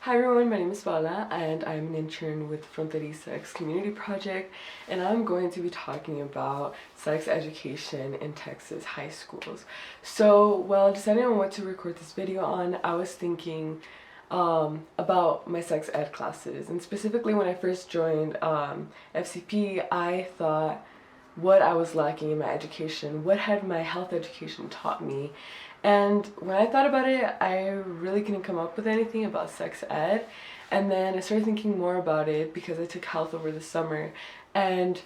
Hi everyone, my name is Paola and I'm an intern with Fronteriza X Community Project, and I'm going to be talking about sex education in Texas high schools. So while deciding on what to record this video on, I was thinking about my sex ed classes, and specifically when I first joined FCP, I thought what I was lacking in my education, what had my health education taught me. And when I thought about it, I really couldn't come up with anything about sex ed. And then I started thinking more about it because I took health over the summer. And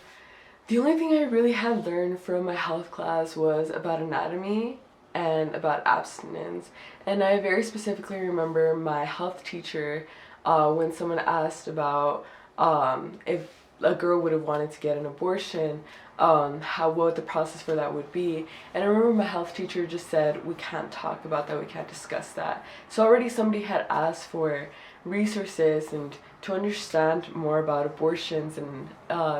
the only thing I really had learned from my health class was about anatomy and about abstinence. And I very specifically remember my health teacher when someone asked about if a girl would have wanted to get an abortion, what the process for that would be. And I remember my health teacher just said, we can't talk about that, we can't discuss that. So already somebody had asked for resources and to understand more about abortions and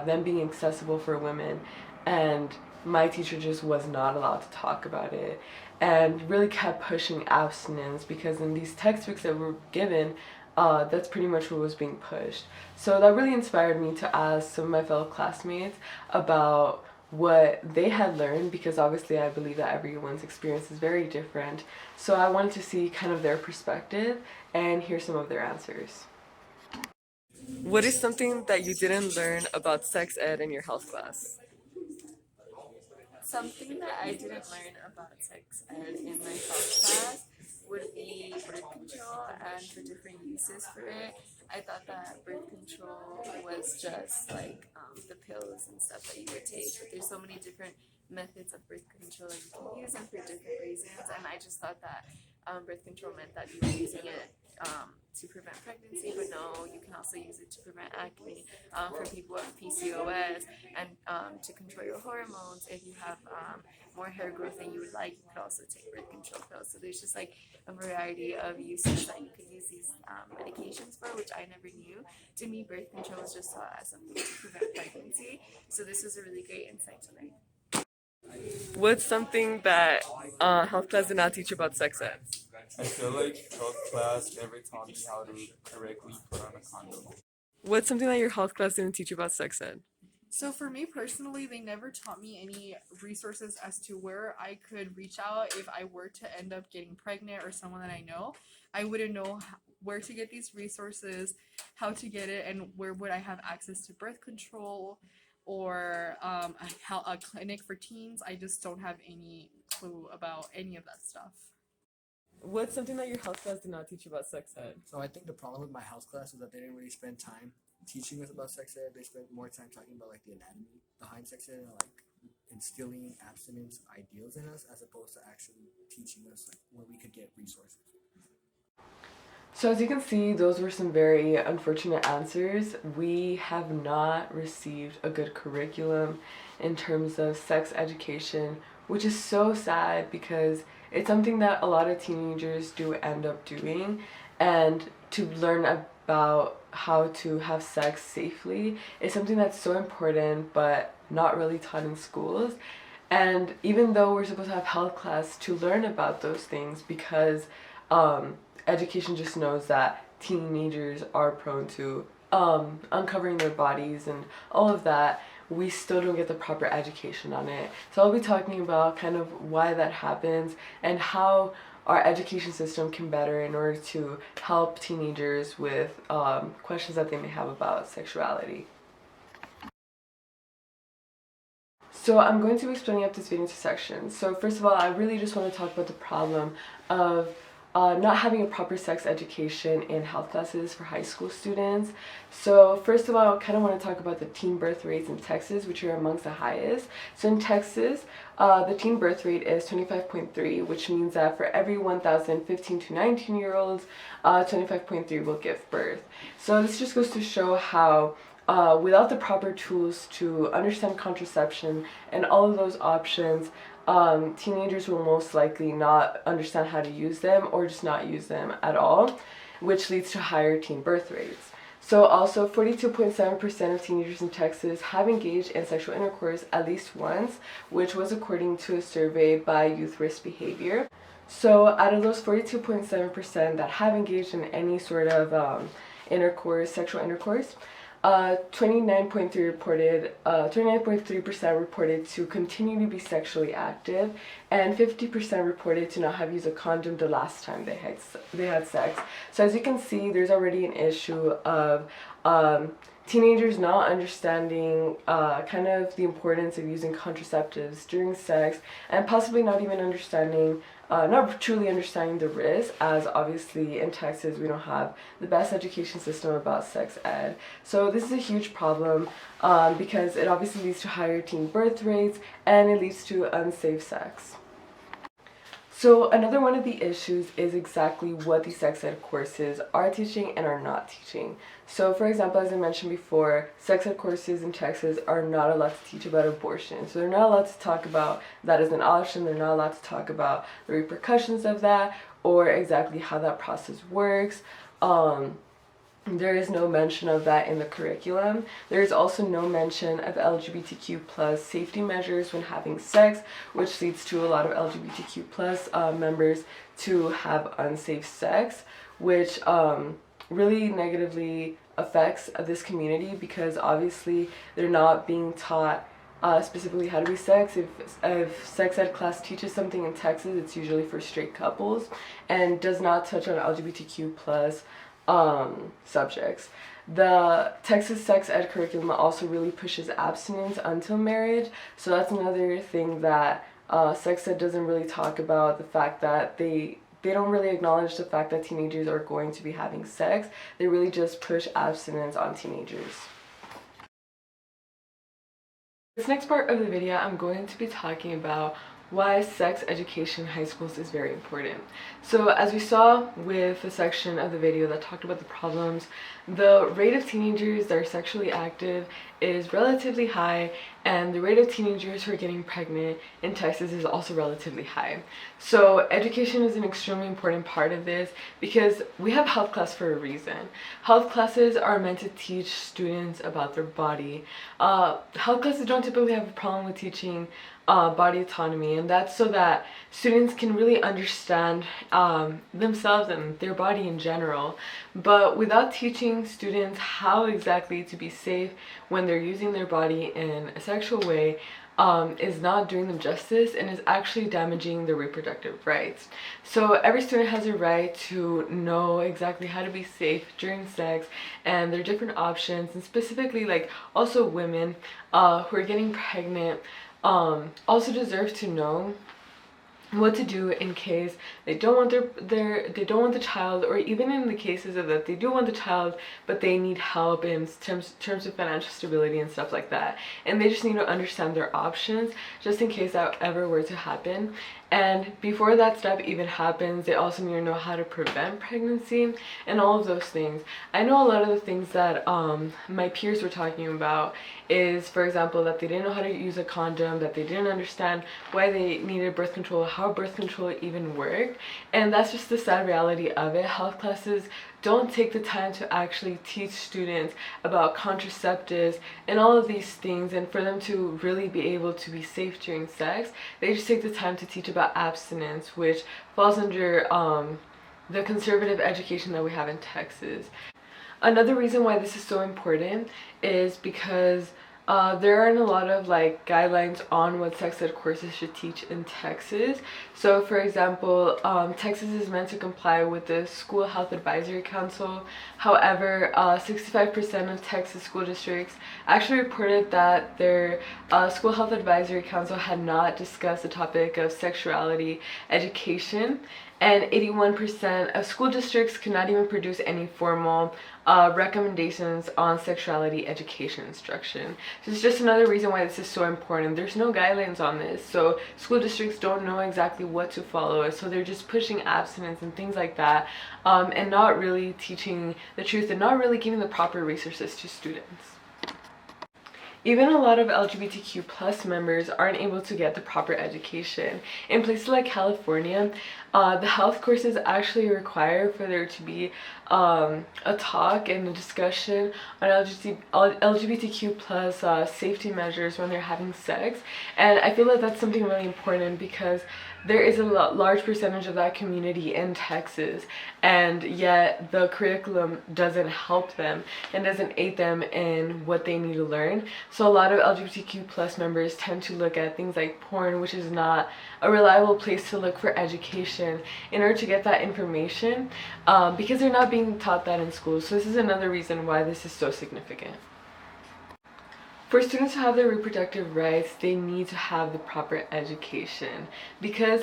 them being accessible for women, and my teacher just was not allowed to talk about it and really kept pushing abstinence because in these textbooks that were given, that's pretty much what was being pushed. So that really inspired me to ask some of my fellow classmates about what they had learned, because obviously I believe that everyone's experience is very different. So I wanted to see kind of their perspective and hear some of their answers. What is something that you didn't learn about sex ed in your health class? Something that I didn't learn about sex ed in my health class would be birth control and the different uses for it. I thought that birth control was just like the pills and stuff that you would take, but there's so many different methods of birth control that you can use them for different reasons, and I just thought that birth control meant that you were using it to prevent pregnancy, but no, you can also use it to prevent acne for people with PCOS, and to control your hormones. If you have more hair growth than you would like, you could also take birth control pills. So there's just like a variety of uses that you can use these medications for, which I never knew. To me, birth control is just as something to prevent pregnancy. So this was a really great insight to learn. What's something that health class did not teach about sex ed? I feel like health class never taught me how to correctly put on a condom. What's something that your health class didn't teach you about sex ed? So for me personally, they never taught me any resources as to where I could reach out if I were to end up getting pregnant or someone that I know. I wouldn't know where to get these resources, how to get it, and where would I have access to birth control or a clinic for teens. I just don't have any clue about any of that stuff. What's something that your health class did not teach you about sex ed? So I think the problem with my health class is that they didn't really spend time teaching us about sex ed. They spent more time talking about like the anatomy behind sex ed and like instilling abstinence ideals in us, as opposed to actually teaching us like where we could get resources. So as you can see, those were some very unfortunate answers. We have not received a good curriculum in terms of sex education, which is so sad because it's something that a lot of teenagers do end up doing. And to learn about how to have sex safely is something that's so important but not really taught in schools. And even though we're supposed to have health class to learn about those things, because education just knows that teenagers are prone to uncovering their bodies and all of that, we still don't get the proper education on it. So I'll be talking about kind of why that happens and how our education system can better in order to help teenagers with questions that they may have about sexuality. So I'm going to be splitting up this video into sections. So first of all, I really just want to talk about the problem of not having a proper sex education in health classes for high school students. So first of all, I kind of want to talk about the teen birth rates in Texas, which are amongst the highest. So in Texas, the teen birth rate is 25.3, which means that for every 1,000 15 to 19-year-olds, 25.3 will give birth. So this just goes to show how without the proper tools to understand contraception and all of those options, teenagers will most likely not understand how to use them or just not use them at all, which leads to higher teen birth rates. So also 42.7% of teenagers in Texas have engaged in sexual intercourse at least once, which was according to a survey by Youth Risk Behavior. So out of those 42.7% that have engaged in any sort of sexual intercourse, 29.3% reported to continue to be sexually active, and 50% reported to not have used a condom the last time they had sex. So as you can see, there's already an issue of teenagers not understanding kind of the importance of using contraceptives during sex, and possibly not even understanding, not truly understanding the risk, as obviously in Texas we don't have the best education system about sex ed. So this is a huge problem because it obviously leads to higher teen birth rates and it leads to unsafe sex. So another one of the issues is exactly what these sex ed courses are teaching and are not teaching. So for example, as I mentioned before, sex ed courses in Texas are not allowed to teach about abortion. So they're not allowed to talk about that as an option. They're not allowed to talk about the repercussions of that or exactly how that process works. There is no mention of that in the curriculum. There is also no mention of LGBTQ plus safety measures when having sex, which leads to a lot of LGBTQ plus members to have unsafe sex, which really negatively affects this community because obviously they're not being taught specifically how to be sex. If sex ed class teaches something in Texas, it's usually for straight couples and does not touch on LGBTQ plus subjects. The Texas sex ed curriculum also really pushes abstinence until marriage, so that's another thing that sex ed doesn't really talk about, the fact that they don't really acknowledge the fact that teenagers are going to be having sex. They really just push abstinence on teenagers. This next part of the video, I'm going to be talking about why sex education in high schools is very important. So as we saw with the section of the video that talked about the problems, the rate of teenagers that are sexually active is relatively high, and the rate of teenagers who are getting pregnant in Texas is also relatively high. So education is an extremely important part of this because we have health class for a reason. Health classes are meant to teach students about their body. Health classes don't typically have a problem with teaching body autonomy, and that's so that students can really understand themselves and their body in general. But without teaching students how exactly to be safe when they're using their body in a sexual way, is not doing them justice and is actually damaging their reproductive rights. So every student has a right to know exactly how to be safe during sex, and there are different options, and specifically like also women who are getting pregnant also deserve to know what to do in case they don't want they don't want the child, or even in the cases of that they do want the child but they need help in terms of financial stability and stuff like that, and they just need to understand their options just in case that ever were to happen. And before that step even happens, they also need to know how to prevent pregnancy and all of those things. I know a lot of the things that my peers were talking about is, for example, that they didn't know how to use a condom, that they didn't understand why they needed birth control, how birth control even worked, and that's just the sad reality of it. Health classes don't take the time to actually teach students about contraceptives and all of these things, and for them to really be able to be safe during sex, they just take the time to teach about abstinence, which falls under the conservative education that we have in Texas. Another reason why this is so important is because there aren't a lot of like guidelines on what sex ed courses should teach in Texas. So for example, Texas is meant to comply with the School Health Advisory Council. However, 65% of Texas school districts actually reported that their School Health Advisory Council had not discussed the topic of sexuality education, and 81% of school districts could not even produce any formal recommendations on sexuality education instruction. So it's just another reason why this is so important. There's no guidelines on this, so school districts don't know exactly what to follow, so they're just pushing abstinence and things like that, and not really teaching the truth and not really giving the proper resources to students. Even a lot of LGBTQ plus members aren't able to get the proper education. In places like California, the health courses actually require for there to be a talk and a discussion on LGBTQ plus safety measures when they're having sex. And I feel like that's something really important because there is a large percentage of that community in Texas, and yet the curriculum doesn't help them and doesn't aid them in what they need to learn. So a lot of LGBTQ plus members tend to look at things like porn, which is not a reliable place to look for education in order to get that information, because they're not being taught that in school. So this is another reason why this is so significant. For students to have their reproductive rights, they need to have the proper education, because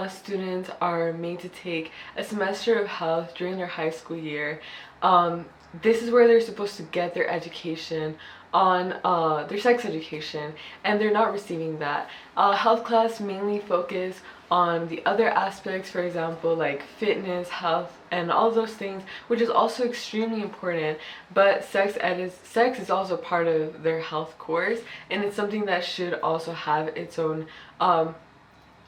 students are made to take a semester of health during their high school year. This is where they're supposed to get their education on their sex education, and they're not receiving that. Health class mainly focus on the other aspects, for example, like fitness, health, and all those things, which is also extremely important. But sex is also part of their health course, and it's something that should also have its own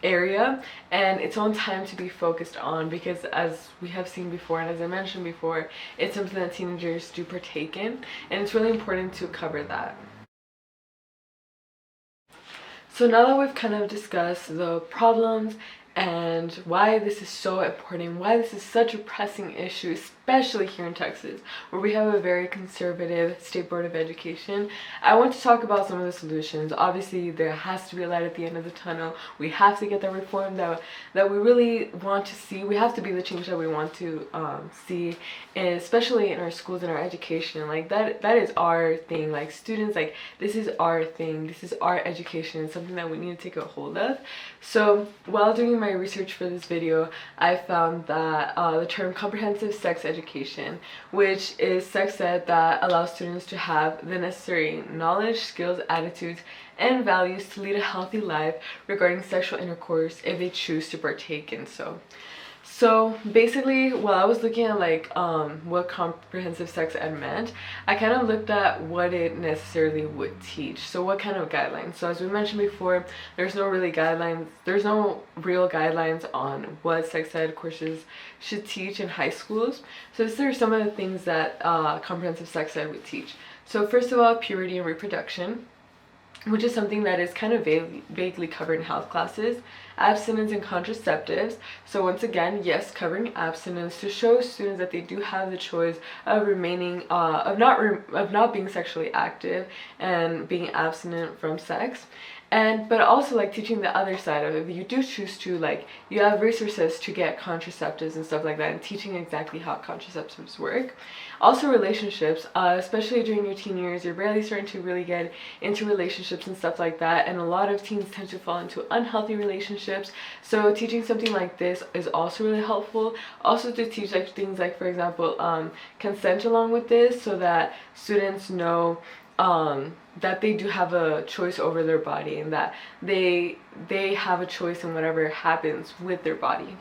area and its own time to be focused on, because as we have seen before and as I mentioned before, it's something that teenagers do partake in, and it's really important to cover that. So now that we've kind of discussed the problems and why this is so important, why this is such a pressing issue, especially here in Texas, where we have a very conservative state board of education, I want to talk about some of the solutions. Obviously, there has to be a light at the end of the tunnel. We have to get the reform that we really want to see. We have to be the change that we want to see, and especially in our schools and our education. Like that is our thing. Like students, like this is our thing. This is our education. It's something that we need to take a hold of. So while doing my research for this video, I found that the term comprehensive sex education, which is sex ed that allows students to have the necessary knowledge, skills, attitudes, and values to lead a healthy life regarding sexual intercourse if they choose to partake in so. So basically, while I was looking at like what comprehensive sex ed meant, I kind of looked at what it necessarily would teach. So what kind of guidelines? So as we mentioned before, there's no real guidelines on what sex ed courses should teach in high schools. So these are some of the things that comprehensive sex ed would teach. So first of all, puberty and reproduction, which is something that is kind of vaguely covered in health classes. Abstinence and contraceptives. So once again, yes, covering abstinence to show students that they do have the choice of remaining, of not being sexually active and being abstinent from sex. But also like teaching the other side of it. If you do choose to, like, you have resources to get contraceptives and stuff like that, and teaching exactly how contraceptives work. Also relationships, especially during your teen years, you're barely starting to really get into relationships and stuff like that, and a lot of teens tend to fall into unhealthy relationships. So teaching something like this is also really helpful. Also to teach like things like, for example, consent along with this, so that students know that they do have a choice over their body, and that they have a choice in whatever happens with their body.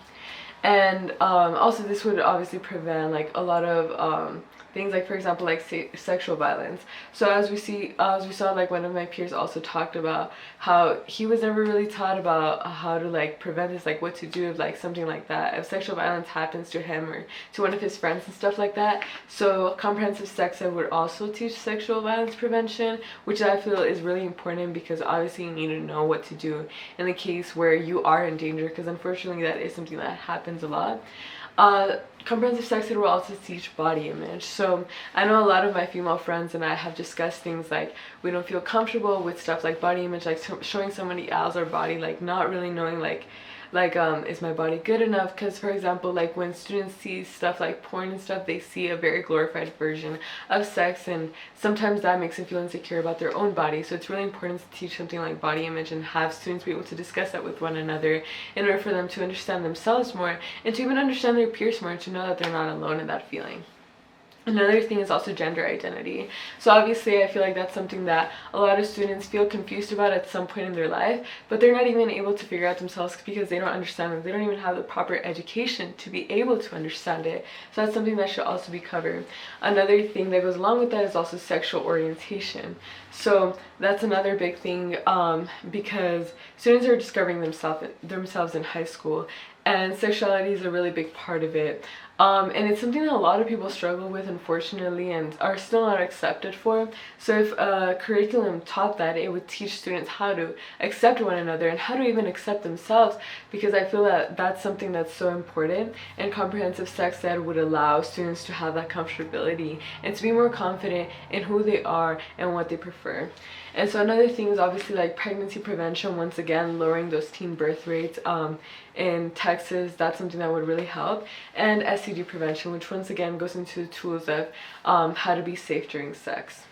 And also this would obviously prevent like a lot of things like, for example, like sexual violence. So as we saw, like one of my peers also talked about how he was never really taught about how to like prevent this, like what to do if like something like that, if sexual violence happens to him or to one of his friends and stuff like that. So comprehensive sex ed would also teach sexual violence prevention, which I feel is really important, because obviously you need to know what to do in the case where you are in danger, because unfortunately that is something that happens a lot. Comprehensive sex ed will also teach body image. So I know a lot of my female friends and I have discussed things like we don't feel comfortable with stuff like body image, like showing somebody else our body, like not really knowing like is my body good enough? Because for example, like when students see stuff like porn and stuff, they see a very glorified version of sex, and sometimes that makes them feel insecure about their own body. So it's really important to teach something like body image and have students be able to discuss that with one another in order for them to understand themselves more, and to even understand their peers more, to know that they're not alone in that feeling. Another thing is also gender identity. So obviously I feel like that's something that a lot of students feel confused about at some point in their life, but they're not even able to figure out themselves because they don't understand it. They don't even have the proper education to be able to understand it. So that's something that should also be covered. Another thing that goes along with that is also sexual orientation. So that's another big thing, because students are discovering themselves in high school, and sexuality is a really big part of it. And it's something that a lot of people struggle with, unfortunately, and are still not accepted for. So if a curriculum taught that, it would teach students how to accept one another and how to even accept themselves, because I feel that that's something that's so important, and comprehensive sex ed would allow students to have that comfortability and to be more confident in who they are and what they prefer. And so another thing is obviously like pregnancy prevention, once again lowering those teen birth rates in Texas. That's something that would really help. And STD prevention, which once again goes into the tools of how to be safe during sex.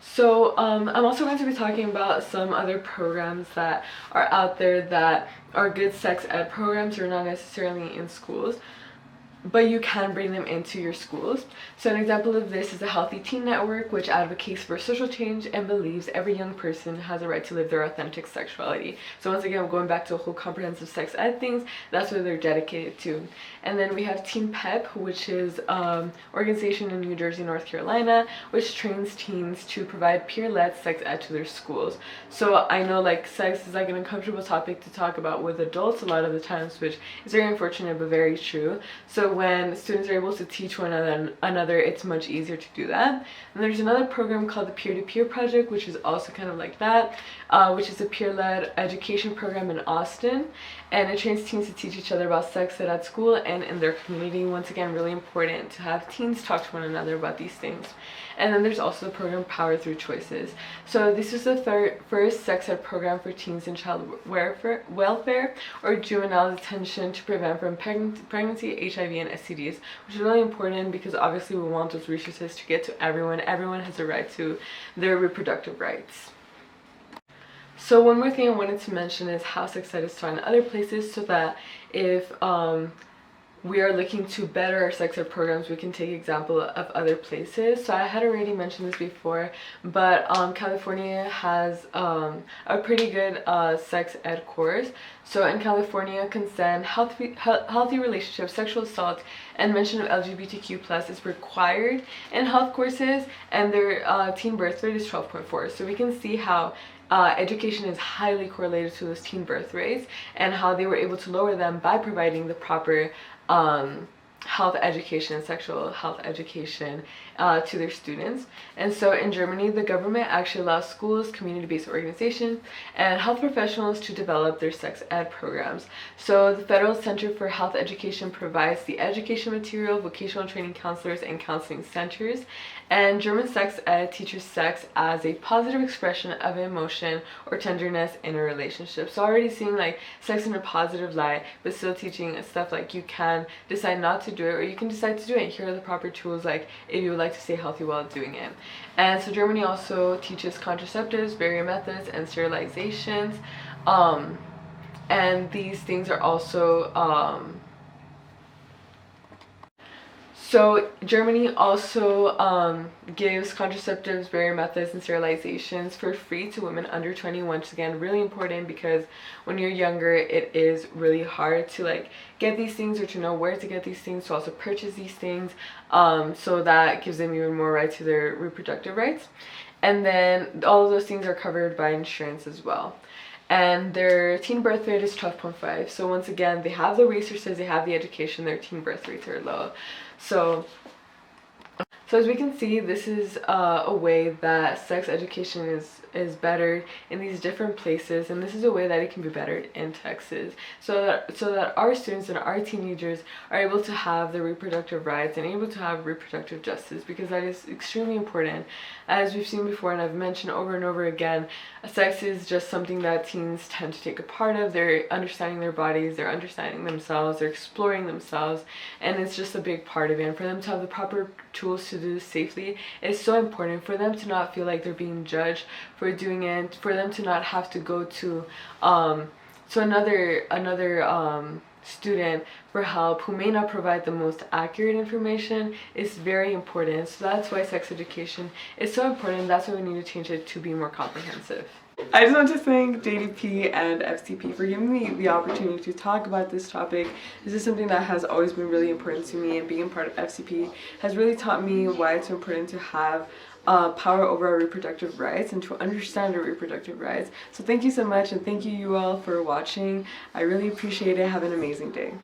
So I'm also going to be talking about some other programs that are out there that are good sex ed programs. They're not necessarily in schools, but you can bring them into your schools. So an example of this is the Healthy Teen Network, which advocates for social change and believes every young person has a right to live their authentic sexuality. So once again, going back to the whole comprehensive sex ed things, that's what they're dedicated to. And then we have Teen Pep, which is an organization in New Jersey, North Carolina, which trains teens to provide peer-led sex ed to their schools. So I know like sex is like an uncomfortable topic to talk about with adults a lot of the times, which is very unfortunate but very true. So when students are able to teach one another, it's much easier to do that. And there's another program called the Peer-to-Peer Project, which is also kind of like that, which is a peer-led education program in Austin, and it trains teens to teach each other about sex ed at school and in their community. Once again, really important to have teens talk to one another about these things. And then there's also the program Power Through Choices. So this is the first sex ed program for teens in child welfare or juvenile detention to prevent from pregnancy, HIV, and STDs, which is really important because obviously we want those resources to get to everyone. Everyone has a right to their reproductive rights. So one more thing I wanted to mention is how sex ed is taught in other places, so that if we are looking to better our sex ed programs, we can take example of other places. So I had already mentioned this before, but California has a pretty good sex ed course. So in California, consent, healthy relationships, sexual assault, and mention of LGBTQ+ is required in health courses, and their teen birth rate is 12.4. So we can see how education is highly correlated to those teen birth rates, and how they were able to lower them by providing the proper health education and sexual health education to their students. And so in Germany, the government actually allows schools, community-based organizations, and health professionals to develop their sex ed programs. So the Federal Center for Health Education provides the education material, vocational training counselors, and counseling centers. And German sex ed teaches sex as a positive expression of emotion or tenderness in a relationship. So already seeing like sex in a positive light, but still teaching stuff like you can decide not to do it, or you can decide to do it. Here are the proper tools, like if you would like to stay healthy while doing it. And so Germany also teaches contraceptives, barrier methods, and sterilizations. And these things are also so Germany also gives contraceptives, barrier methods, and sterilizations for free to women under 21, which is again really important because when you're younger, it is really hard to like get these things or to know where to get these things, to also purchase these things. So that gives them even more right to their reproductive rights. And then all of those things are covered by insurance as well. And their teen birth rate is 12.5. So once again, they have the resources, they have the education, their teen birth rates are low. So as we can see, this is a way that sex education is bettered in these different places, and this is a way that it can be bettered in Texas, so that our students and our teenagers are able to have their reproductive rights and able to have reproductive justice, because that is extremely important. As we've seen before, and I've mentioned over and over again, sex is just something that teens tend to take a part of. They're understanding their bodies, they're understanding themselves, they're exploring themselves, and it's just a big part of it. And for them to have the proper tools to do this safely is so important, for them to not feel like they're being judged for doing it, for them to not have to go to another student for help who may not provide the most accurate information is very important. So that's why sex education is so important. That's why we need to change it to be more comprehensive. I just want to thank JDP and FCP for giving me the opportunity to talk about this topic. This is something that has always been really important to me, and being part of FCP has really taught me why it's so important to have power over our reproductive rights and to understand our reproductive rights. So thank you so much, and thank you all for watching. I really appreciate it. Have an amazing day.